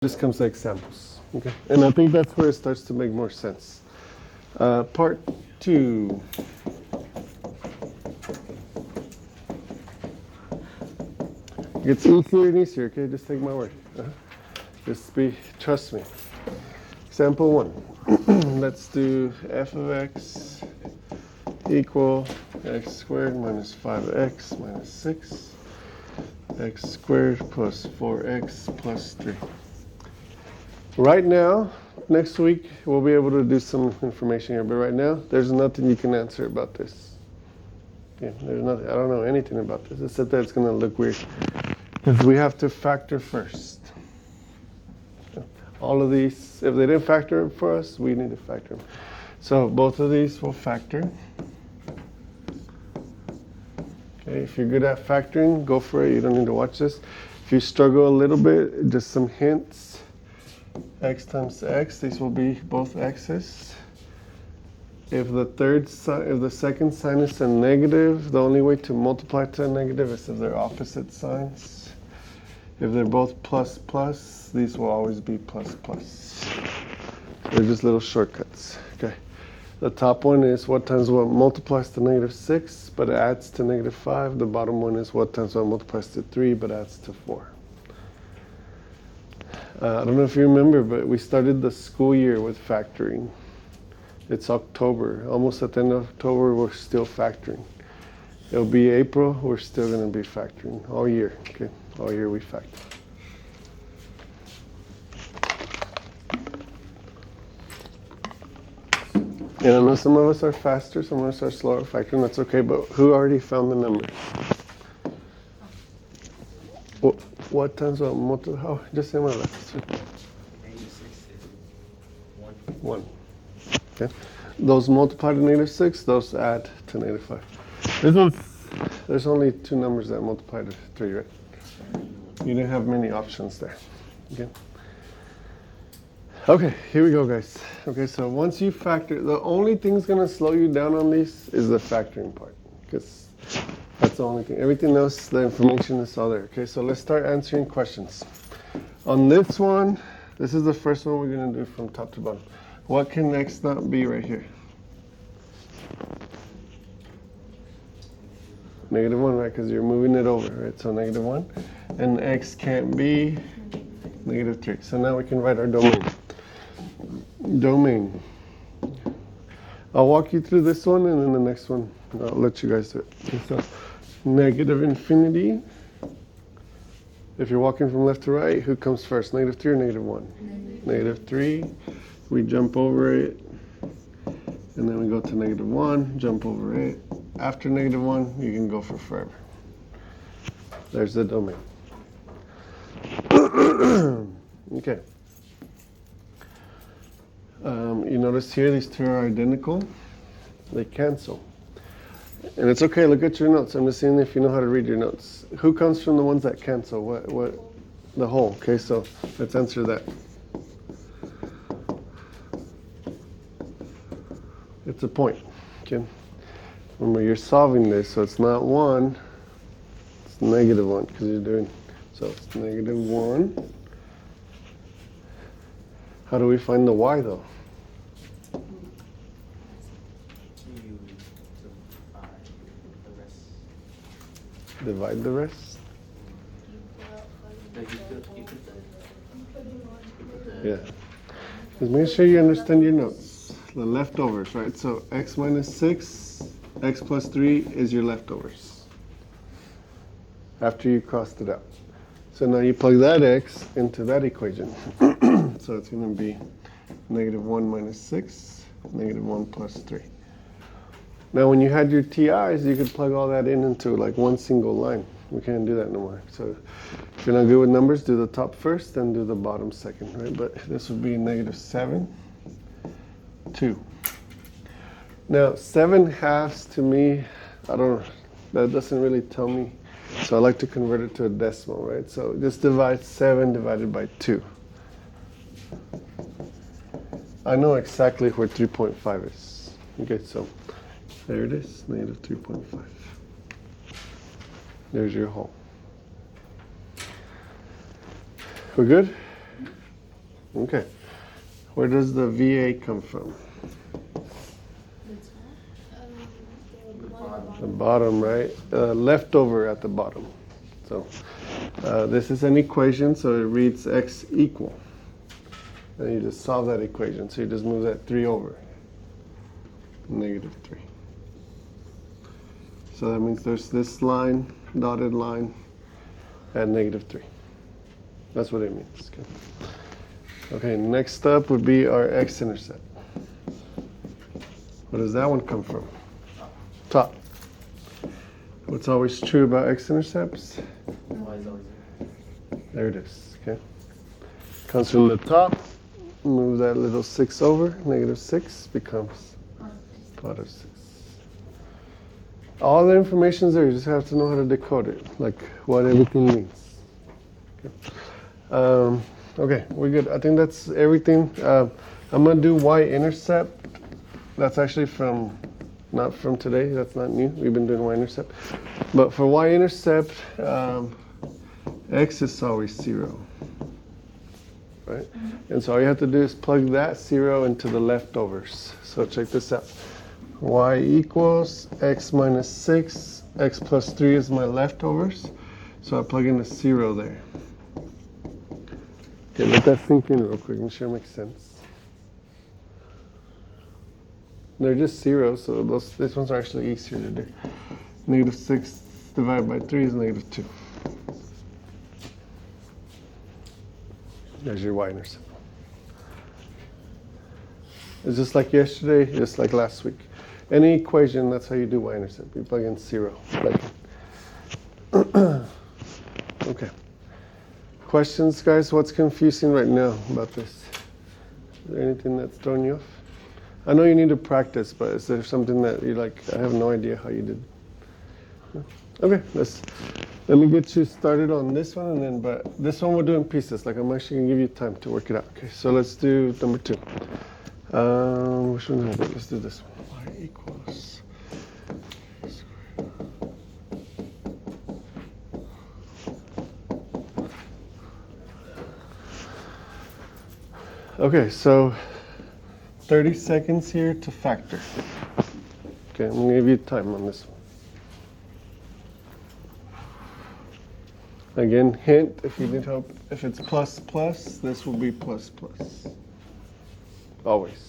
This comes to examples, okay? And I think that's where it starts to make more sense. Part 2. It gets easier and easier, okay? Just take my word. Trust me. Example 1. Let's do f of x equal x squared minus 5x minus 6, x squared plus 4x plus 3. Right now, next week, we'll be able to do some information here, but right now, there's nothing you can answer about this. Yeah, there's nothing. I don't know anything about this, except that it's going to look weird. Because we have to factor first. All of these, if they didn't factor for us, we need to factor them. So both of these will factor. Okay, if you're good at factoring, go for it. You don't need to watch this. If you struggle a little bit, just some hints. X times x, these will be both x's. If the second sign is a negative, the only way to multiply to a negative is if they're opposite signs. If they're both plus plus, these will always be plus plus. They're just little shortcuts. Okay. The top one is what times what multiplies to negative 6, but adds to negative 5. The bottom one is what times what multiplies to 3, but adds to 4. I don't know if you remember, but we started the school year with factoring. It's October. Almost at the end of October, we're still factoring. It'll be April, we're still going to be factoring all year. Okay, all year we factor. And I know some of us are faster, some of us are slower factoring. That's okay, but who already found the number? What times what multiply? Oh, just say my left. 1. Okay. Those multiply to negative 6, those add to negative 5. There's only 2 numbers that multiply to 3, right? You didn't have many options there. Okay. Okay, here we go, guys. Okay, so once you factor, the only thing that's going to slow you down on these is the factoring part, because that's the only thing. Everything else, the information is all there. Okay, so let's start answering questions. On this one, this is the first one we're going to do from top to bottom. What can x not be right here? Negative 1, right? Because you're moving it over, right? So negative 1. And x can't be negative 3. So now we can write our domain. Domain. I'll walk you through this one, and then the next one, I'll let you guys do it. Okay, so negative infinity. If you're walking from left to right, who comes first? Negative 3 or negative 1? Negative 3. We jump over it, and then we go to negative 1, jump over it. After negative 1, you can go for forever. There's the domain. Okay. You notice here these two are identical. They cancel. And it's okay, look at your notes. I'm just seeing if you know how to read your notes. Who comes from the ones that cancel? What? The whole. Okay, so let's answer that. It's a point. Okay. Remember, you're solving this, so it's not 1. It's negative 1 because you're doing. So it's negative 1. How do we find the y though? Divide the rest? Yeah. Just make sure you understand your notes. The leftovers, right? So x minus 6, x plus 3 is your leftovers. After you crossed it out. So now you plug that x into that equation. So it's going to be negative 1 minus 6, negative 1 plus 3. Now when you had your TIs, you could plug all that into like one single line. We can't do that no more. So if you're not good with numbers, do the top first, then do the bottom second, right? But this would be negative 7, 2. Now 7 halves to me, I don't know, that doesn't really tell me. So I like to convert it to a decimal, right? So just divide 7 divided by 2. I know exactly where 3.5 is. Okay, so there it is, negative 3.5. There's your whole. We're good? Okay. Where does the VA come from? The bottom, right? Leftover at the bottom. So this is an equation, so it reads x equal. And you just solve that equation. So you just move that 3 over. -3. So that means there's this line, dotted line, at -3. That's what it means. Okay, next up would be our x-intercept. Where does that one come from? Top. What's always true about x-intercepts? There it is, okay? Comes from the top, move that little 6 over, -6 becomes +6. All the information's there, you just have to know how to decode it, like what everything means. Okay, we're good. I think that's everything. I'm gonna do y-intercept. That's actually not from today, that's not new. We've been doing y-intercept. But for y-intercept, x is always 0, right? And so all you have to do is plug that 0 into the leftovers. So check this out. Y equals x minus 6, x plus 3 is my leftovers. So I plug in a 0 there. Okay, let that sink in real quick and sure it makes sense. They're just zeros, so these ones are actually easier to do. -6 divided by 3 is -2. There's your y-intercept. It's just like yesterday, just like last week. Any equation, that's how you do y-intercept. You plug in 0. Okay. Questions, guys? What's confusing right now about this? Is there anything that's throwing you off? I know you need to practice, but is there something that you're like, I have no idea how you did? Okay, let me get you started on this one, and then, but this one we'll do in pieces. Like I'm actually gonna give you time to work it out. Okay, so let's do number 2. Which one is it? Let's do this one. Y equals. Okay, so 30 seconds here to factor. Okay, I'm gonna give you time on this one. Again, hint, if you need help, if it's plus plus, this will be plus plus. Always.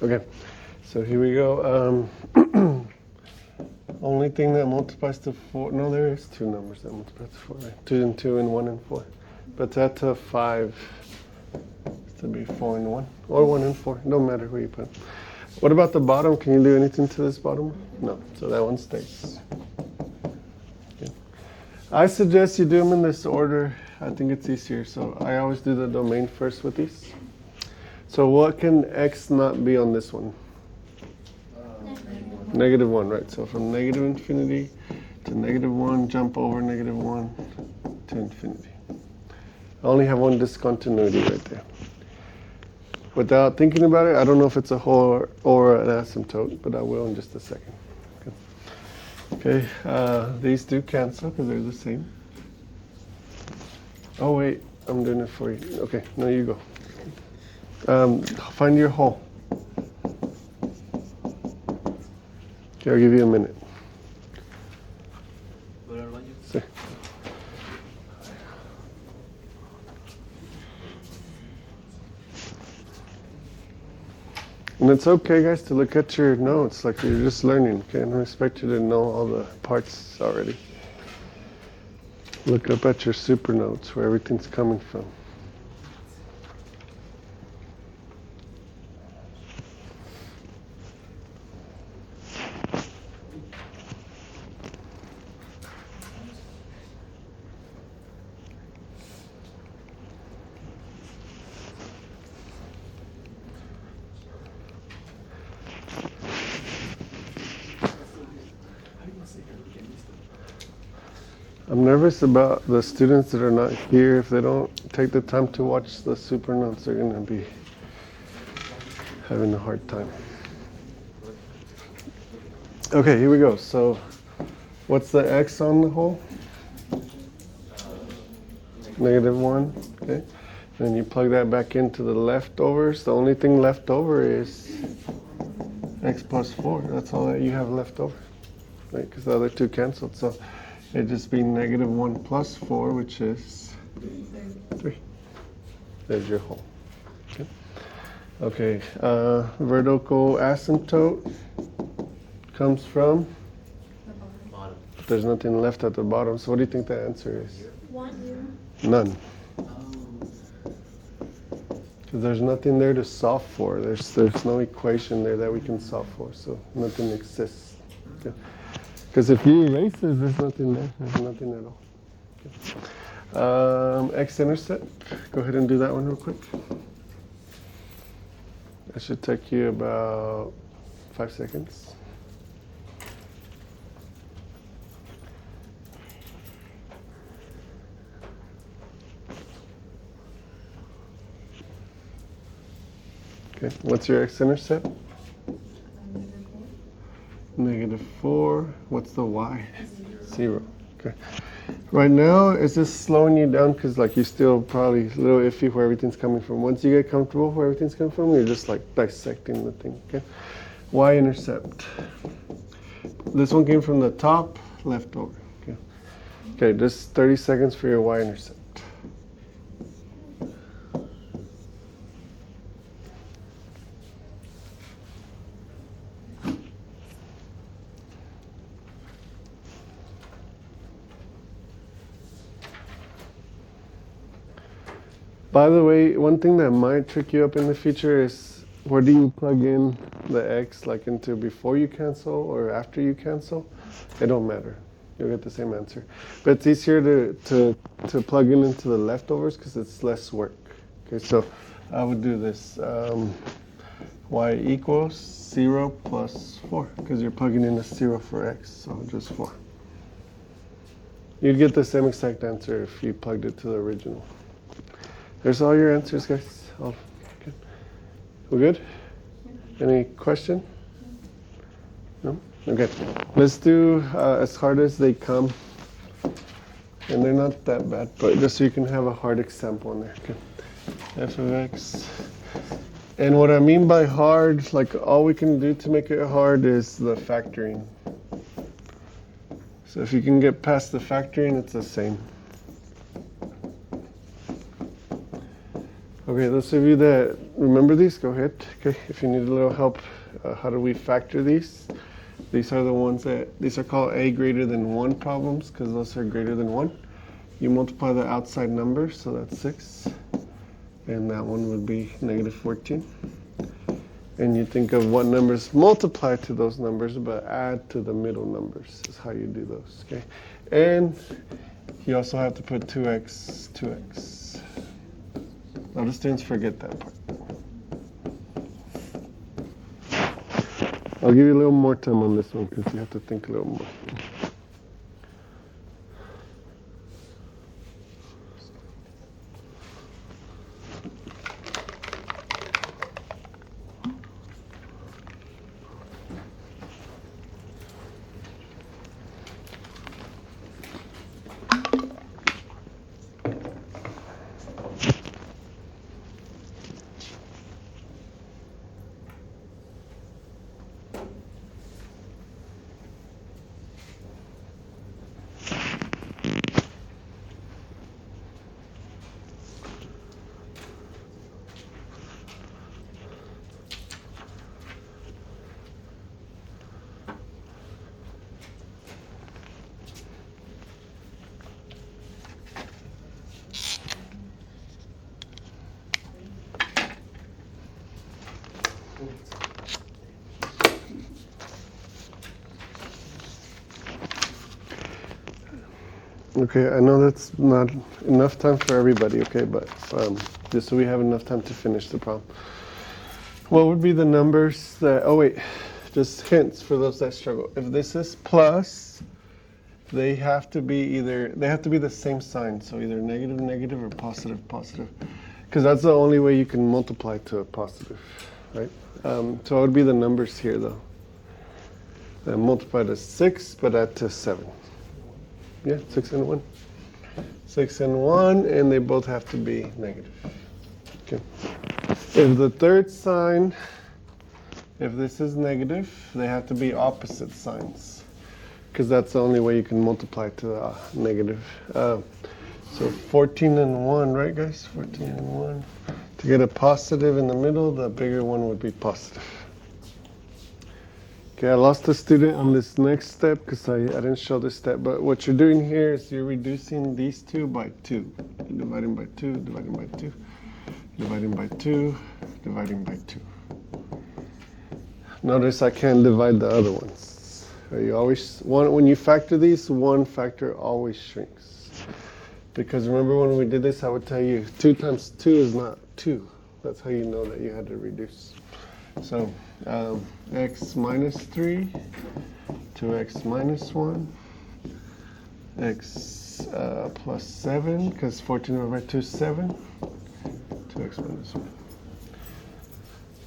Okay, so here we go. Only thing that multiplies to 4, no, there is 2 numbers that multiply to 4, right? 2 and 2 and 1 and 4. But that to 5 is to be 4 and 1, or 1 and 4, no matter where you put it. What about the bottom? Can you do anything to this bottom? No, so that one stays. Okay. I suggest you do them in this order. I think it's easier, so I always do the domain first with these. So what can x not be on this one? -1, right? So from -infinity to -1, jump over -1 to infinity. I only have one discontinuity right there. Without thinking about it, I don't know if it's a whole or an asymptote, but I will in just a second. Okay, these do cancel because they're the same. Oh wait, I'm doing it for you. Okay, no, you go. Find your hole. Okay, I'll give you a minute. See. And it's okay, guys, to look at your notes like you're just learning. Okay, I don't expect you to know all the parts already. Look up at your super notes where everything's coming from. I'm nervous about the students that are not here. If they don't take the time to watch the super notes, they're going to be having a hard time. Okay, here we go. So what's the x on the whole? -1, okay? Then you plug that back into the leftovers. The only thing left over is x plus 4. That's all that you have left over, right? Because the other two canceled. So it'd just be -1 plus 4, which is 3. There's your whole. Okay. Okay. Vertical asymptote comes from? Bottom. There's nothing left at the bottom. So what do you think the answer is? 1. None. Because there's nothing there to solve for. There's no equation there that we can solve for. So nothing exists. Because if you erase this, there's nothing there. There's nothing at all. Okay. X-intercept. Go ahead and do that one real quick. That should take you about 5 seconds. Okay, what's your x-intercept? -4. What's the y? 0. Okay. Right now, it's just slowing you down because like you're still probably a little iffy where everything's coming from. Once you get comfortable where everything's coming from, you're just like dissecting the thing. Okay. Y-intercept. This one came from the top, left over. Okay. Okay, just 30 seconds for your y-intercept. By the way, one thing that might trick you up in the future is where do you plug in the x, like into before you cancel or after you cancel? It don't matter. You'll get the same answer. But it's easier to plug in into the leftovers because it's less work. Okay, so I would do this. Y equals 0 plus 4 because you're plugging in a 0 for x, so just 4. You'd get the same exact answer if you plugged it to the original. There's all your answers, guys. All good. We good? Any question? No? Okay. Let's do as hard as they come. And they're not that bad, but just so you can have a hard example in there. Okay. F of x. And what I mean by hard, like all we can do to make it hard is the factoring. So if you can get past the factoring, it's the same. Okay, those of you that remember these, go ahead. Okay, if you need a little help, how do we factor these? These are the ones these are called a greater than 1 problems because those are greater than 1. You multiply the outside number, so that's 6. And that one would be -14. And you think of what numbers multiply to those numbers, but add to the middle numbers is how you do those, okay? And you also have to put 2x, 2x. A lot of students forget that part. I'll give you a little more time on this one because you have to think a little more. Okay, I know that's not enough time for everybody, okay, but just so we have enough time to finish the problem. What would be the numbers that, oh wait, just hints for those that struggle. If this is plus they have to be the same sign, so either negative, negative, or positive, positive. Because that's the only way you can multiply to a positive, right? So it would be the numbers here, though. Multiply to 6, but add to 7. Yeah, 6 and 1. 6 and 1, and they both have to be negative. Okay. If the third sign, if this is negative, they have to be opposite signs, because that's the only way you can multiply to negative. So 14 and 1, right, guys? 14 and 1. To get a positive in the middle, the bigger one would be positive. Okay, I lost a student on this next step because I didn't show this step, but what you're doing here is you're reducing these two by 2. Dividing by 2, dividing by 2, dividing by 2, dividing by 2. Notice I can't divide the other ones. You always, when you factor these, one factor always shrinks. Because remember when we did this, I would tell you 2 times 2 is not 2. That's how you know that you had to reduce. So x minus 3 to x minus 1, x plus 7, because 14 divided by 2 is 7, to x minus 1.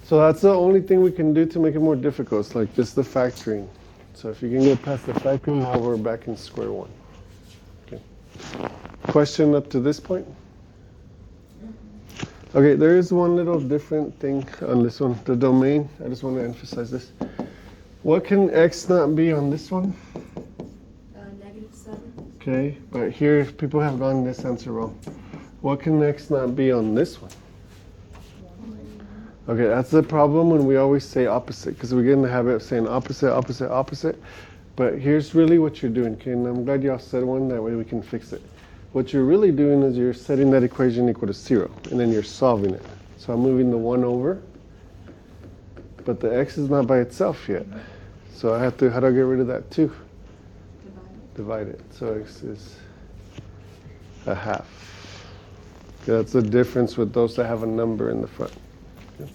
So that's the only thing we can do to make it more difficult. It's like just the factoring. So if you can get past the factoring, now we're back in square one. Okay. Question up to this point? Okay, there is one little different thing on this one, the domain. I just want to emphasize this. What can x not be on this one? Negative 7. Okay, but here people have gotten this answer wrong. What can x not be on this one? Okay, that's the problem when we always say opposite, because we get in the habit of saying opposite, opposite, opposite. But here's really what you're doing, okay? And I'm glad y'all said one, that way we can fix it. What you're really doing is you're setting that equation equal to 0, and then you're solving it. So I'm moving the 1 over, but the x is not by itself yet. So I have to, how do I get rid of that 2? Divide it. So x is a half. Okay, that's the difference with those that have a number in the front. Okay.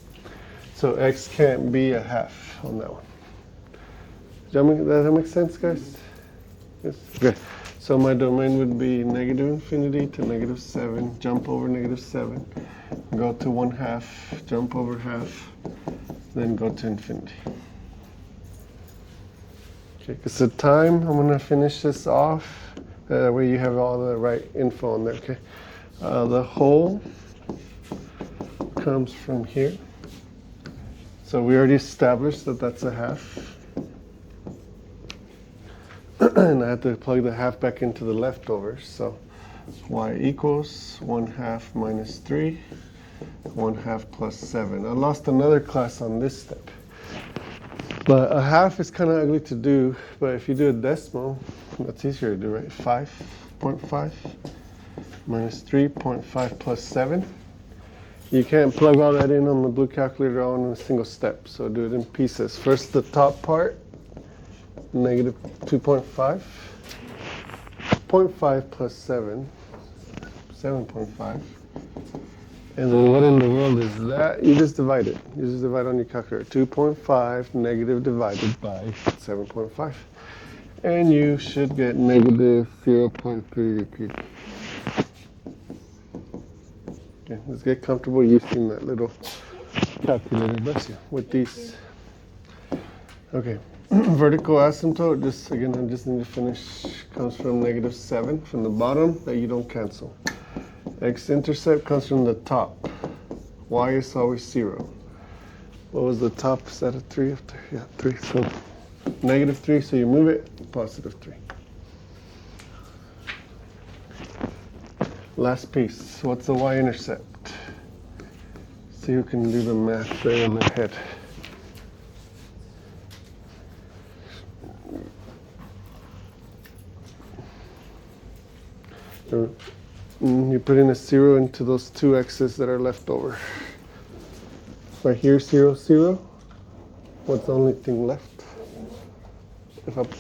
So x can't be a half on that one. Does that make sense, guys? Yes? Okay. So my domain would be negative infinity to negative 7, jump over negative 7, go to 1/2, jump over half, then go to infinity. Okay, because the time, I'm going to finish this off. That way you have all the right info on there, okay? The whole comes from here. So we already established that that's a half. And I have to plug the half back into the leftovers. So y equals 1/2 minus 3, 1/2 plus 7. I lost another class on this step. But a half is kind of ugly to do, but if you do a decimal, that's easier to do, right? 5.5 minus 3.5 plus 7. You can't plug all that in on the blue calculator all in a single step, so do it in pieces. First, the top part, negative 2.5. 0.5 plus 7, 7.5. And then what in the world is that? You just divide it. You just divide on your calculator. 2.5 negative divided by 7.5. And you should get negative 0.3 repeated. Okay, let's get comfortable using that little calculator, bless you, with these. Okay, vertical asymptote, just again, I just need to finish, comes from negative 7 from the bottom that you don't cancel. X-intercept comes from the top. Y is always 0. What was the top? Is that a 3 up there? Yeah, 3. So negative 3, so you move it, positive 3. Last piece. What's the y-intercept? See who can do the math there in their head. You put in a 0 into those two x's that are left over. Right here, 0, 0. What's the only thing left? If I put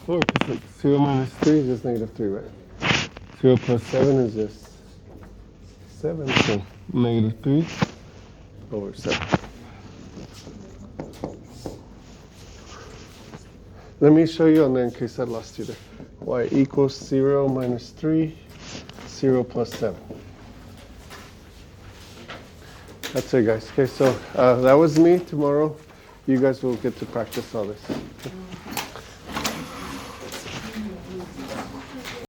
4, because like 0 minus 3 is just negative 3, right? 0 plus 7 is just 7, so negative 3 over 7. Let me show you on there in case I lost you there. y equals 0 minus 3, 0 plus 7. That's it, guys. Okay, so that was me. Tomorrow, you guys will get to practice all this. Okay?